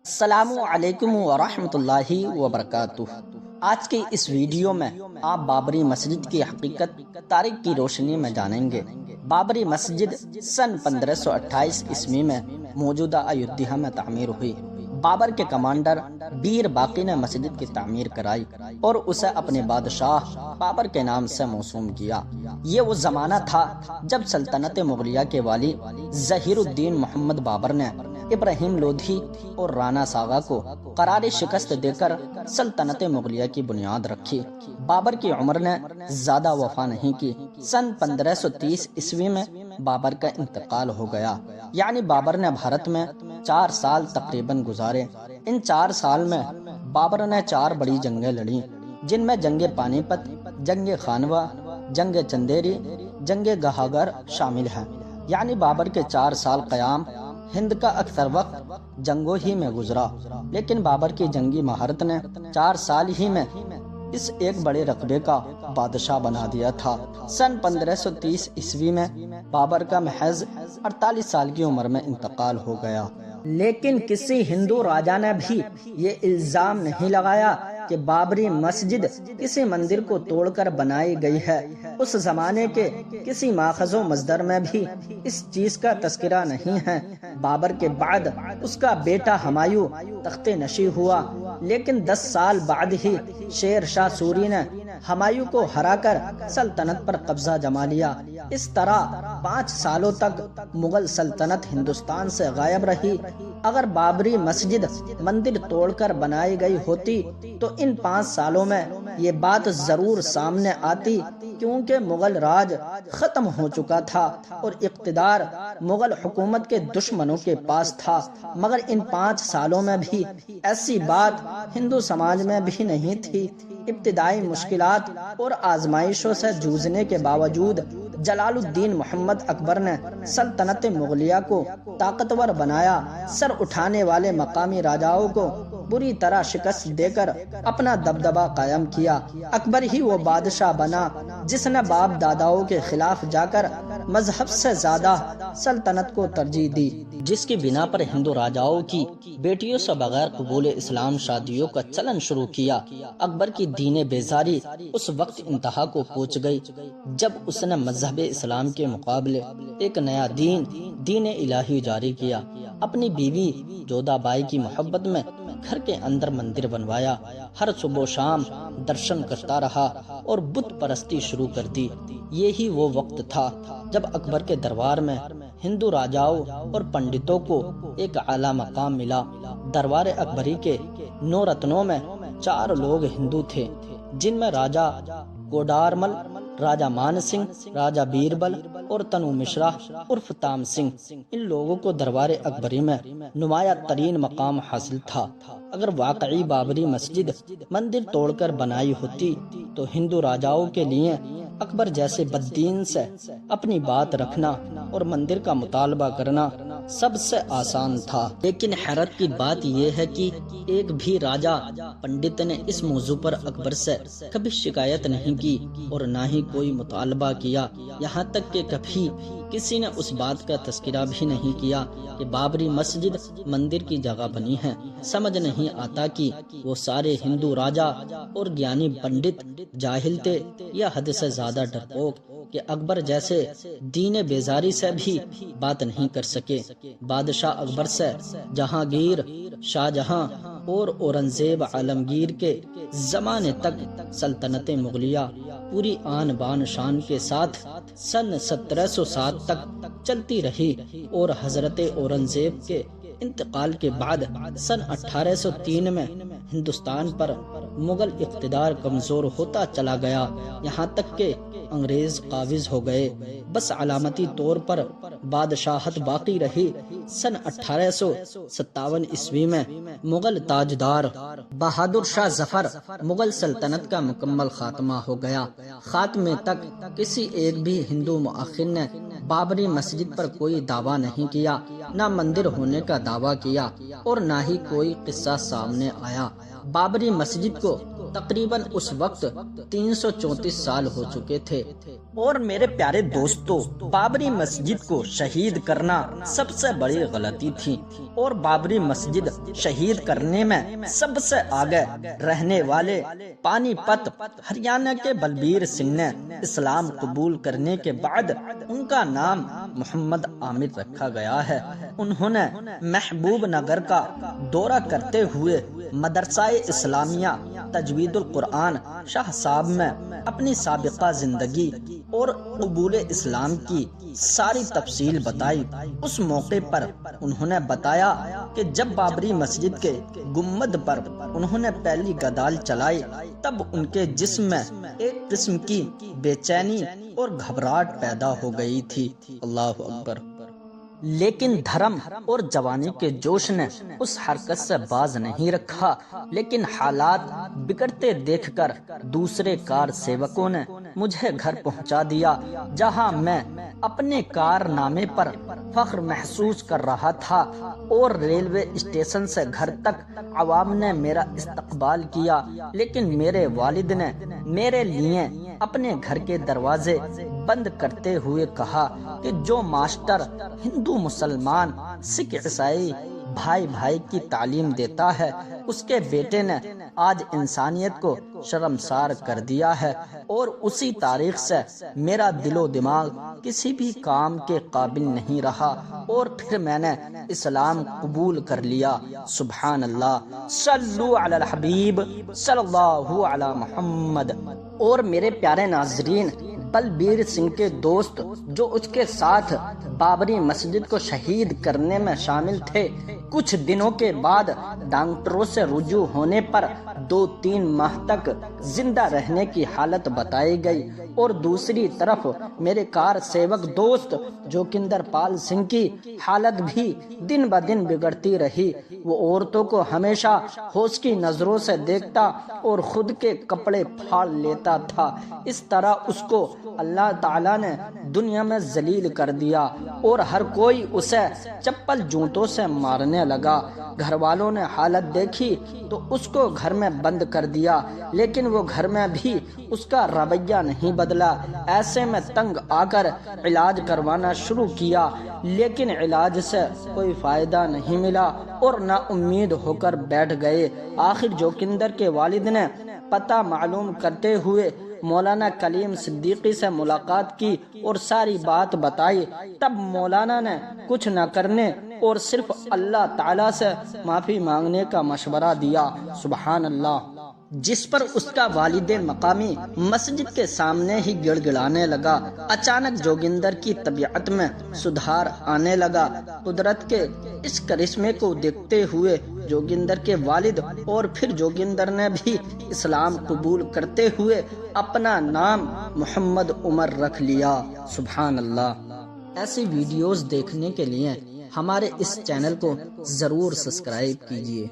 السلام علیکم ورحمۃ اللہ وبرکاتہ۔ آج کی اس ویڈیو میں آپ بابری مسجد کی حقیقت تاریخ کی روشنی میں جانیں گے۔ بابری مسجد سن 1528 عیسوی میں موجودہ ایودھیا میں تعمیر ہوئی۔ بابر کے کمانڈر بیر باقی نے مسجد کی تعمیر کرائی اور اسے اپنے بادشاہ بابر کے نام سے موسوم کیا۔ یہ وہ زمانہ تھا جب سلطنت مغلیہ کے والی ظہیر الدین محمد بابر نے ابراہیم لودھی اور رانا ساغا کو قراری شکست دے کر سلطنت مغلیہ کی بنیاد رکھی۔ بابر کی عمر نے زیادہ وفا نہیں کی۔ سن 1530 عیسوی میں بابر کا انتقال ہو گیا، یعنی بابر نے بھارت میں 4 سال تقریباً گزارے۔ ان 4 سال میں بابر نے 4 بڑی جنگیں لڑیں، جن میں جنگ پانی پت، جنگ خانوا، جنگ چندیری، جنگ گہاگر شامل ہیں۔ یعنی بابر کے 4 سال قیام ہند کا اکثر وقت جنگوں ہی میں گزرا، لیکن بابر کی جنگی مہارت نے 4 سال ہی میں اس ایک بڑے رقبے کا بادشاہ بنا دیا تھا۔ سن 1530 عیسوی میں بابر کا محض 48 سال کی عمر میں انتقال ہو گیا۔ لیکن کسی ہندو راجا نے بھی یہ الزام نہیں لگایا کہ بابری مسجد کسی مندر کو توڑ کر بنائی گئی ہے۔ اس زمانے کے کسی ماخذ و مصدر میں بھی اس چیز کا تذکرہ نہیں ہے۔ بابر کے بعد اس کا بیٹا ہمایوں تخت نشین ہوا، لیکن 10 سال بعد ہی شیر شاہ سوری نے ہمایوں کو ہرا کر سلطنت پر قبضہ جما لیا۔ اس طرح 5 سالوں تک مغل سلطنت ہندوستان سے غائب رہی۔ اگر بابری مسجد مندر توڑ کر بنائی گئی ہوتی تو ان 5 سالوں میں یہ بات ضرور سامنے آتی، کیونکہ مغل راج ختم ہو چکا تھا اور اقتدار مغل حکومت کے دشمنوں کے پاس تھا۔ مگر ان 5 سالوں میں بھی ایسی بات ہندو سماج میں بھی نہیں تھی۔ ابتدائی مشکلات اور آزمائشوں سے جوجھنے کے باوجود جلال الدین محمد اکبر نے سلطنت مغلیہ کو طاقتور بنایا۔ سر اٹھانے والے مقامی راجاؤں کو بری طرح شکست دے کر اپنا دبدبہ قائم کیا۔ اکبر ہی وہ بادشاہ بنا جس نے باپ داداؤں کے خلاف جا کر مذہب سے زیادہ سلطنت کو ترجیح دی، جس کی بنا پر ہندو راجاؤں کی بیٹیوں سے بغیر قبول اسلام شادیوں کا چلن شروع کیا۔ اکبر کی دین بیزاری اس وقت انتہا کو پہنچ گئی جب اس نے مذہب اسلام کے مقابلے ایک نیا دین الہی جاری کیا۔ اپنی بیوی جودھا بائی کی محبت میں گھر کے اندر مندر بنوایا، ہر صبح و شام درشن کرتا رہا اور بت پرستی شروع کر دی۔ یہی وہ وقت تھا جب اکبر کے دربار میں ہندو راجاؤں اور پنڈتوں کو ایک اعلیٰ مقام ملا۔ دربار اکبری کے 9 رتنوں میں 4 لوگ ہندو تھے، جن میں راجا کوڈارمل، راجا مان سنگھ، راجا بیربل اور تنو مشرا عرف تام سنگھ۔ ان لوگوں کو دربار اکبری میں نمایاں ترین مقام حاصل تھا۔ اگر واقعی بابری مسجد مندر توڑ کر بنائی ہوتی تو ہندو راجاؤں کے لیے اکبر جیسے بددین سے اپنی بات رکھنا اور مندر کا مطالبہ کرنا سب سے آسان تھا۔ لیکن حیرت کی بات یہ ہے کہ ایک بھی راجا پنڈت نے اس موضوع پر اکبر سے کبھی شکایت نہیں کی اور نہ ہی کوئی مطالبہ کیا۔ یہاں تک کہ کبھی کسی نے اس بات کا تذکرہ بھی نہیں کیا کہ بابری مسجد مندر کی جگہ بنی ہے۔ سمجھ نہیں آتا کہ وہ سارے ہندو راجا اور گیانی پنڈت جاہل تھے یا حد سے زیادہ ڈرپوک کہ اکبر جیسے دین بیزاری سے بھی بات نہیں کر سکے۔ بادشاہ اکبر سے جہانگیر، شاہ جہاں اور اورنگزیب عالمگیر کے زمانے تک سلطنت مغلیہ پوری آن بان شان کے ساتھ سن 1707 تک چلتی رہی اور حضرت اورنگزیب کے انتقال کے بعد سن 1803 میں ہندوستان پر مغل اقتدار کمزور ہوتا چلا گیا، یہاں تک کہ انگریز قابض ہو گئے۔ بس علامتی طور پر بادشاہت باقی رہی۔ سن 1857 عیسوی میں مغل تاجدار بہادر شاہ ظفر مغل سلطنت کا مکمل خاتمہ ہو گیا۔ خاتمے تک کسی ایک بھی ہندو مؤرخ نے بابری مسجد پر کوئی دعویٰ نہیں کیا، نہ مندر ہونے کا دعویٰ کیا اور نہ ہی کوئی قصہ سامنے آیا۔ بابری مسجد کو تقریباً اس وقت 334 سال ہو چکے تھے۔ اور میرے پیارے دوستو، بابری مسجد کو شہید کرنا سب سے بڑی غلطی تھی، اور بابری مسجد شہید کرنے میں سب سے آگے رہنے والے پانی پت ہریانہ کے بلبیر سنگھ نے اسلام قبول کرنے کے بعد ان کا نام محمد عامر رکھا گیا ہے۔ انہوں نے محبوب نگر کا دورہ کرتے ہوئے مدرسہ اسلامیہ تجوید القرآن شاہ صاحب میں اپنی سابقہ زندگی اور قبول اسلام کی ساری تفصیل بتائی۔ اس موقع پر انہوں نے بتایا کہ جب بابری مسجد کے گنبد پر انہوں نے پہلی گدال چلائی تب ان کے جسم میں ایک قسم کی بے چینی اور گھبراہٹ پیدا ہو گئی تھی۔ اللہ اکبر۔ لیکن دھرم اور جوانی کے جوش نے اس حرکت سے باز نہیں رکھا، لیکن حالات بگڑتے دیکھ کر دوسرے کار سیوکوں نے مجھے گھر پہنچا دیا، جہاں میں اپنے کارنامے پر فخر محسوس کر رہا تھا، اور ریلوے اسٹیشن سے گھر تک عوام نے میرا استقبال کیا، لیکن میرے والد نے میرے لیے اپنے گھر کے دروازے بند کرتے ہوئے کہا کہ جو ماسٹر ہندو مسلمان سکھ عیسائی بھائی بھائی کی تعلیم دیتا ہے، اس کے بیٹے نے آج انسانیت کو شرمسار کر دیا ہے، اور اسی تاریخ سے میرا دل و دماغ کسی بھی کام کے قابل نہیں رہا، اور پھر میں نے اسلام قبول کر لیا۔ سبحان اللہ، صلو علی الحبیب صلی اللہ علی محمد۔ اور میرے پیارے ناظرین، بلبیر سنگھ کے دوست جو اس کے ساتھ بابری مسجد کو شہید کرنے میں شامل تھے، کچھ دنوں کے بعد ڈاکٹروں سے رجوع ہونے پر 2-3 ماہ تک زندہ رہنے کی حالت بتائی گئی، اور دوسری طرف میرے کار سیوک دوست جوگندر پال سنگھ کی حالت بھی دن بدن بگڑتی رہی۔ وہ عورتوں کو ہمیشہ ہوش کی نظروں سے دیکھتا اور خود کے کپڑے پھاڑ لیتا تھا۔ اس طرح اس کو اللہ تعالیٰ نے دنیا میں ذلیل کر دیا، اور ہر کوئی اسے چپل جوتوں سے مارنے لگا۔ گھر والوں نے حالت دیکھی تو اس کو گھر میں بند کر دیا، لیکن وہ گھر میں بھی اس کا رویہ نہیں بدلا۔ ایسے میں تنگ آ کر علاج کروانا شروع کیا، لیکن علاج سے کوئی فائدہ نہیں ملا، اور نا امید ہو کر بیٹھ گئے۔ آخر جوگندر کے والد نے پتہ معلوم کرتے ہوئے مولانا کلیم صدیقی سے ملاقات کی اور ساری بات بتائی۔ تب مولانا نے کچھ نہ کرنے اور صرف اللہ تعالیٰ سے معافی مانگنے کا مشورہ دیا۔ سبحان اللہ۔ جس پر اس کا والد مقامی مسجد کے سامنے ہی گڑ گڑانے لگا۔ اچانک جوگندر کی طبیعت میں سدھار آنے لگا۔ قدرت کے اس کرشمے کو دیکھتے ہوئے جوگندر کے والد اور پھر جوگندر نے بھی اسلام قبول کرتے ہوئے اپنا نام محمد عمر رکھ لیا۔ سبحان اللہ۔ ایسی ویڈیوز دیکھنے کے لیے ہمارے اس چینل کو ضرور سبسکرائب کیجیے۔